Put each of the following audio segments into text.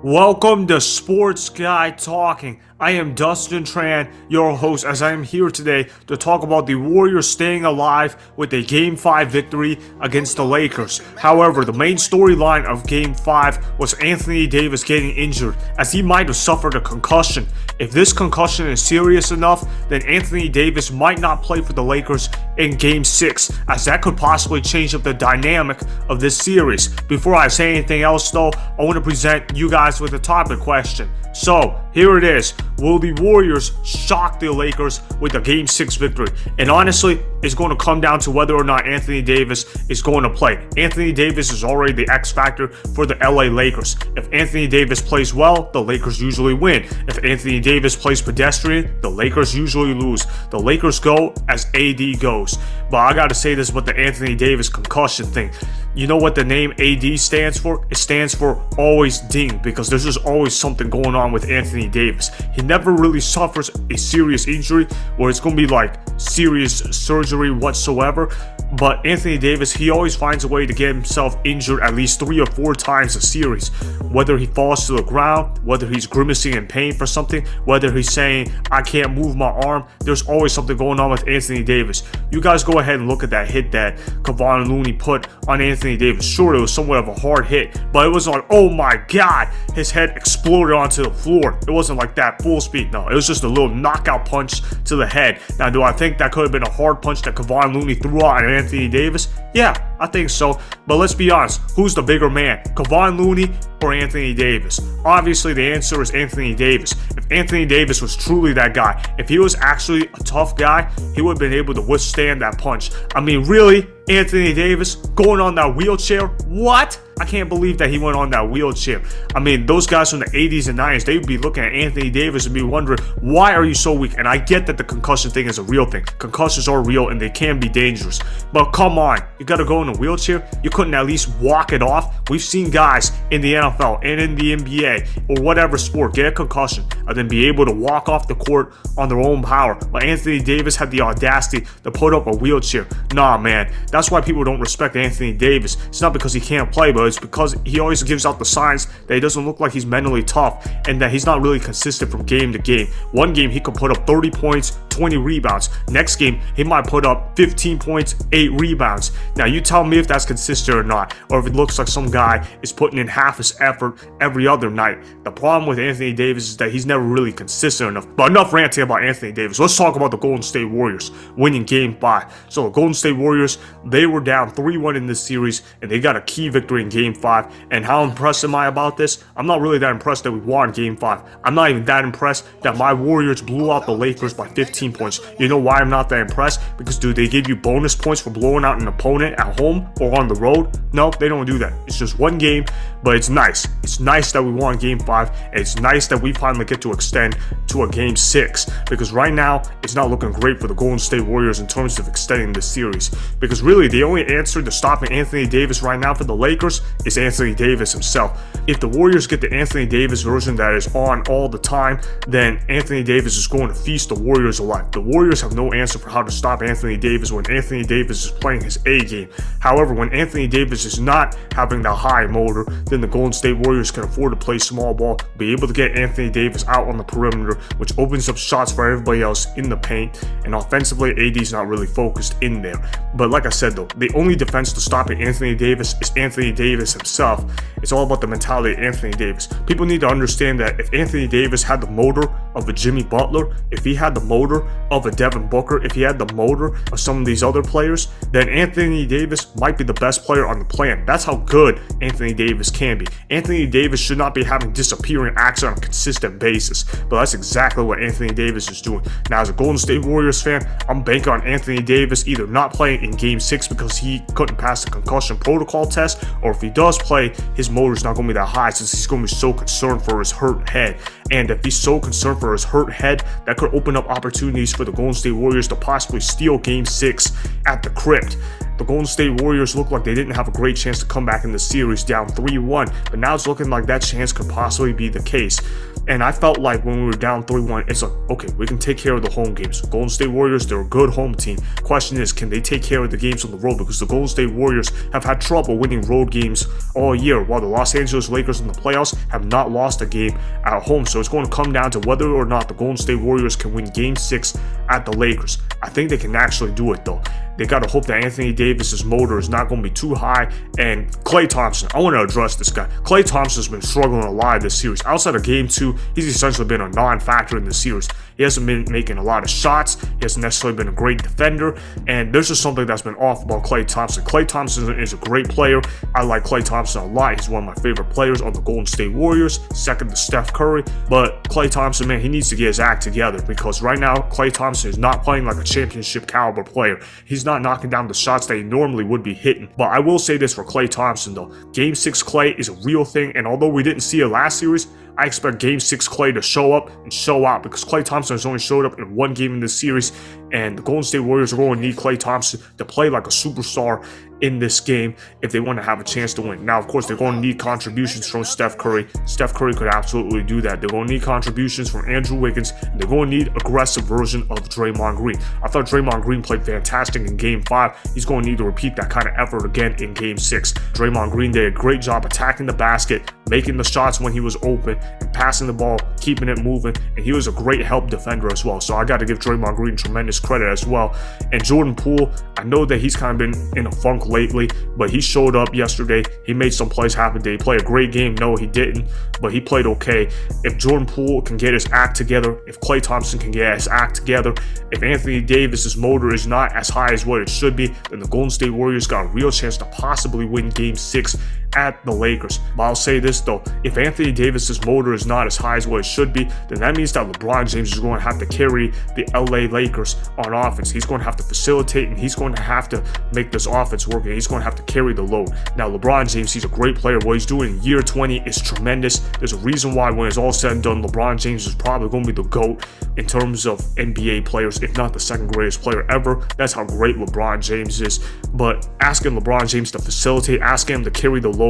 Welcome to Sports Guy Talking. I am Dustin Tran, your host, as I am here today to talk about the Warriors staying alive with a Game 5 victory against the Lakers. However, the main storyline of Game 5 was Anthony Davis getting injured, as he might have suffered a concussion. If this concussion is serious enough, then Anthony Davis might not play for the Lakers in Game 6, as that could possibly change up the dynamic of this series. Before I say anything else though, I want to present you guys with a topic question. So, here it is. Will the Warriors shock the Lakers with a Game 6 victory? And honestly, it's going to come down to whether or not Anthony Davis is going to play. Anthony Davis is already the X factor for the LA Lakers. If Anthony Davis plays well, the Lakers usually win. If Anthony Davis plays pedestrian, the Lakers usually lose. The Lakers go as AD goes. But I gotta say this with the Anthony Davis concussion thing. You know what the name AD stands for? It stands for always ding, because there's just always something going on with Anthony Davis. He never really suffers a serious injury where it's going to be like serious surgery whatsoever. But Anthony Davis, he always finds a way to get himself injured at least 3 or 4 times a series. Whether he falls to the ground, whether he's grimacing in pain for something, whether he's saying, I can't move my arm, there's always something going on with Anthony Davis. You guys go ahead and look at that hit that Kevon Looney put on Anthony Davis. Sure, it was somewhat of a hard hit, but it was like, oh my God, his head exploded onto the floor. It wasn't like that full speed, no. It was just a little knockout punch to the head. Now, do I think that could have been a hard punch that Kevon Looney threw out on Anthony Davis? Yeah, I think so. But let's be honest, who's the bigger man, Kevon Looney or Anthony Davis? Obviously, the answer is Anthony Davis. If Anthony Davis was truly that guy, if he was actually a tough guy, he would have been able to withstand that punch. I mean, really? Anthony Davis going on that wheelchair? What? I can't believe that he went on that wheelchair. I mean, those guys from the 80s and 90s, they would be looking at Anthony Davis and be wondering, why are you so weak? And I get that the concussion thing is a real thing. Concussions are real and they can be dangerous. But come on, you gotta go in a wheelchair? You couldn't at least walk it off? We've seen guys in the NFL and in the NBA or whatever sport get a concussion and then be able to walk off the court on their own power. But Anthony Davis had the audacity to put up a wheelchair. Nah, man. That's why people don't respect Anthony Davis. It's not because he can't play, but it's because he always gives out the signs that he doesn't look like he's mentally tough and that he's not really consistent from game to game. One game he could put up 30 points, 20 rebounds. Next game he might put up 15 points, 8 rebounds. Now you tell me if that's consistent or not, or if it looks like some guy is putting in half his effort every other night. The problem with Anthony Davis is that he's never really consistent enough. But enough ranting about Anthony Davis. Let's talk about the Golden State Warriors winning Game 5. So the Golden State Warriors, they were down 3-1 in this series, and they got a key victory in Game 5. And how impressed am I about this? I'm not really that impressed that we won Game 5. I'm not even that impressed that my Warriors blew out the Lakers by 15 points. You know why I'm not that impressed? Because do they give you bonus points for blowing out an opponent at home or on the road? No, they don't do that. It's just one game, but it's nice. It's nice that we won Game 5, and it's nice that we finally get to extend to a Game 6, because right now, it's not looking great for the Golden State Warriors in terms of extending this series. Because really, the only answer to stopping Anthony Davis right now for the Lakers is Anthony Davis himself. If the Warriors get the Anthony Davis version that is on all the time, then Anthony Davis is going to feast the Warriors alive. The Warriors have no answer for how to stop Anthony Davis when Anthony Davis is playing his A game. However, when Anthony Davis is not having the high motor, then the Golden State Warriors can afford to play small ball, be able to get Anthony Davis out on the perimeter, which opens up shots for everybody else in the paint. And offensively, AD's not really focused in there. But like I said though, the only defense to stopping Anthony Davis is Anthony Davis himself. It's all about the mentality of Anthony Davis. People need to understand that if Anthony Davis had the motor of a Jimmy Butler, if he had the motor of a Devin Booker, if he had the motor of some of these other players, then Anthony Davis might be the best player on the planet. That's how good Anthony Davis can be. Anthony Davis should not be having disappearing acts on a consistent basis, but that's exactly what Anthony Davis is doing. Now, as a Golden State Warriors fan, I'm banking on Anthony Davis either not playing in Game 6 because he couldn't pass the concussion protocol test, or if he does play, his motor's not going to be that high since he's going to be so concerned for his hurt head. And if he's so concerned for his hurt head, that could open up opportunities for the Golden State Warriors to possibly steal Game 6 at the crypt. The Golden State Warriors look like they didn't have a great chance to come back in the series down 3-1, but now it's looking like that chance could possibly be the case. And I felt like when we were down 3-1, it's like, okay, we can take care of the home games. Golden State Warriors, they're a good home team. Question is, can they take care of the games on the road? Because the Golden State Warriors have had trouble winning road games all year, while the Los Angeles Lakers in the playoffs have not lost a game at home. So it's going to come down to whether or not the Golden State Warriors can win Game 6 at the Lakers. I think they can actually do it, though. They got to hope that Anthony Davis's motor is not going to be too high. And Klay Thompson, I want to address this guy. Klay Thompson's been struggling a lot this series. Outside of Game 2, he's essentially been a non-factor in the series. He hasn't been making a lot of shots. He hasn't necessarily been a great defender. And there's just something that's been off about Klay Thompson. Klay Thompson is a great player. I like Klay Thompson a lot. He's one of my favorite players on the Golden State Warriors, second to Steph Curry. But Klay Thompson, man, he needs to get his act together, because right now, Klay Thompson is not playing like a championship caliber player. He's not knocking down the shots that he normally would be hitting. But I will say this for Klay Thompson, though. Game 6 Klay is a real thing, and although we didn't see it last series, I expect Game 6 Klay to show up and show out, because Klay Thompson has only showed up in one game in this series, and the Golden State Warriors are going to need Klay Thompson to play like a superstar in this game if they want to have a chance to win. Now, of course, they're going to need contributions from Steph Curry. Steph Curry could absolutely do that. They're going to need contributions from Andrew Wiggins, and they're going to need aggressive version of Draymond Green. I thought Draymond Green played fantastic in Game 5. He's going to need to repeat that kind of effort again in Game 6. Draymond Green did a great job attacking the basket, making the shots when he was open, and passing the ball, keeping it moving, and he was a great help defender as well. So I got to give Draymond Green tremendous credit as well. And Jordan Poole, I know that he's kind of been in a funk lately, but he showed up yesterday. He made some plays happen. Did he play a great game? No, he didn't, but he played okay. If Jordan Poole can get his act together, if Klay Thompson can get his act together, if Anthony Davis's motor is not as high as what it should be, then the Golden State Warriors got a real chance to possibly win Game 6 at the Lakers. But I'll say this though, if Anthony Davis's motor is not as high as what it should be, then that means that LeBron James is going to have to carry the LA Lakers on offense. He's going to have to facilitate, and he's going to have to make this offense work, and he's going to have to carry the load. Now, LeBron James, he's a great player. What he's doing in year 20 is tremendous. There's a reason why when it's all said and done, LeBron James is probably going to be the GOAT in terms of NBA players, if not the second greatest player ever. That's how great LeBron James is. But asking LeBron James to facilitate, asking him to carry the load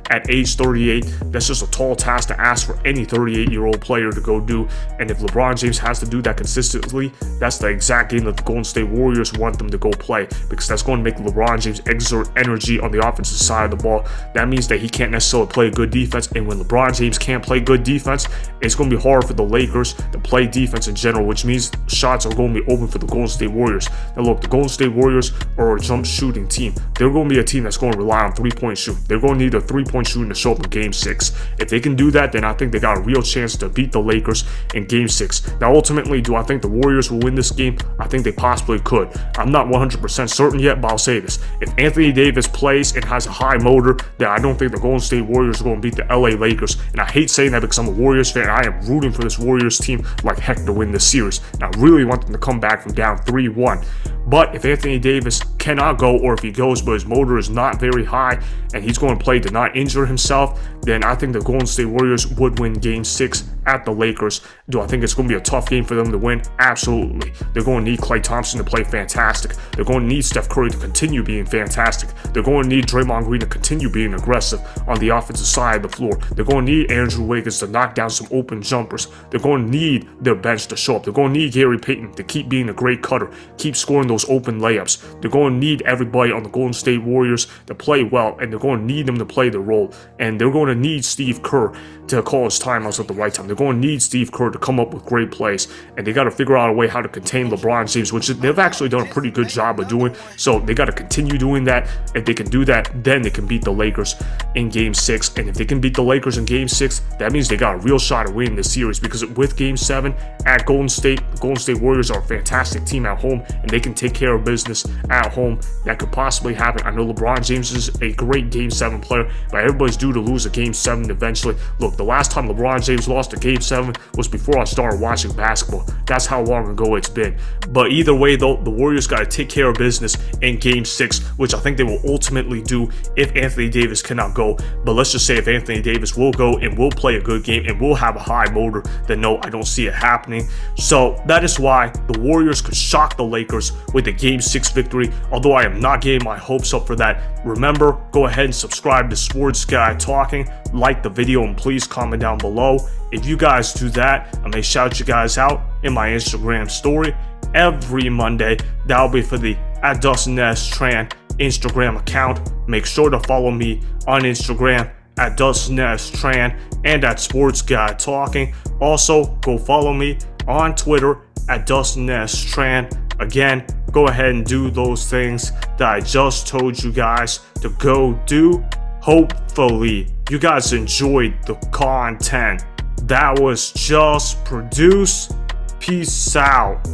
at age 38, that's just a tall task to ask for any 38-year-old player to go do. And if LeBron James has to do that consistently, that's the exact game that the Golden State Warriors want them to go play, because that's going to make LeBron James exert energy on the offensive side of the ball. That means that he can't necessarily play good defense, and when LeBron James can't play good defense, it's going to be hard for the Lakers to play defense in general, which means shots are going to be open for the Golden State Warriors. Now look, the Golden State Warriors are a jump shooting team. They're going to be a team that's going to rely on three-point shooting. They're going to need a three-point shooting to show up in Game 6. If they can do that, then I think they got a real chance to beat the Lakers in Game 6. Now ultimately, do I think the Warriors will win this game? I think they possibly could. I'm not 100% certain yet, but I'll say this. If Anthony Davis plays and has a high motor, then I don't think the Golden State Warriors are going to beat the LA Lakers. And I hate saying that because I'm a Warriors fan. I am rooting for this Warriors team like heck to win this series. And I really want them to come back from down 3-1. But if Anthony Davis cannot go, or if he goes but his motor is not very high and he's going to play to not injure himself, then I think the Golden State Warriors would win Game 6 at the Lakers. Do I think it's going to be a tough game for them to win? Absolutely. They're going to need Klay Thompson to play fantastic. They're going to need Steph Curry to continue being fantastic. They're going to need Draymond Green to continue being aggressive on the offensive side of the floor. They're going to need Andrew Wiggins to knock down some open jumpers. They're going to need their bench to show up. They're going to need Gary Payton to keep being a great cutter, keep scoring those open layups. They're going to need everybody on the Golden State Warriors to play well, and they're going to need them to play their role. And they're going to need Steve Kerr to call his timeouts at the right time. They're going to need Steve Kerr to come up with great plays, and they got to figure out a way how to contain LeBron James, which they've actually done a pretty good job of doing. So they got to continue doing that. If they can do that, then they can beat the Lakers in Game 6. And if they can beat the Lakers in Game 6, that means they got a real shot at winning this series, because with Game 7 at Golden State, the Golden State Warriors are a fantastic team at home, and they can take care of business at home. That could possibly happen. I know LeBron James is a great Game 7 player, but everybody's due to lose a Game 7 eventually. Look, the last time LeBron James lost a Game 7 was before I started watching basketball. That's how long ago it's been. But either way though, the Warriors got to take care of business in Game 6, which I think they will ultimately do if Anthony Davis cannot go. But let's just say if Anthony Davis will go and will play a good game and will have a high motor, then no, I don't see it happening. So that is why the Warriors could shock the Lakers with a Game 6 victory, although I am not getting my hopes up for that. Remember, go ahead and subscribe to Sports Guy Talking, like the video, and please comment down below if you you guys do that, I may shout you guys out in my Instagram story every Monday. That'll be for the @DustinTran Instagram account. Make sure to follow me on Instagram @DustinTran and @SportsGuyTalking. Also, go follow me on Twitter @DustinTran. Again, go ahead and do those things that I just told you guys to go do. Hopefully, you guys enjoyed the content that was just produced. Peace out.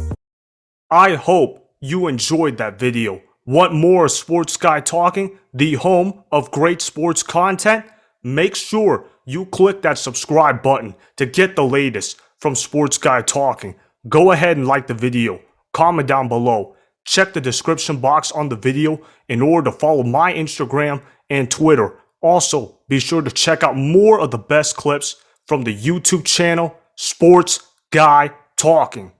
I hope you enjoyed that video. Want more Sports Guy Talking, the home of great sports content? Make sure you click that subscribe button to get the latest from Sports Guy Talking. Go ahead and like the video, comment down below, check the description box on the video in order to follow my Instagram and Twitter. Also, be sure to check out more of the best clips from the YouTube channel Sports Guy Talking.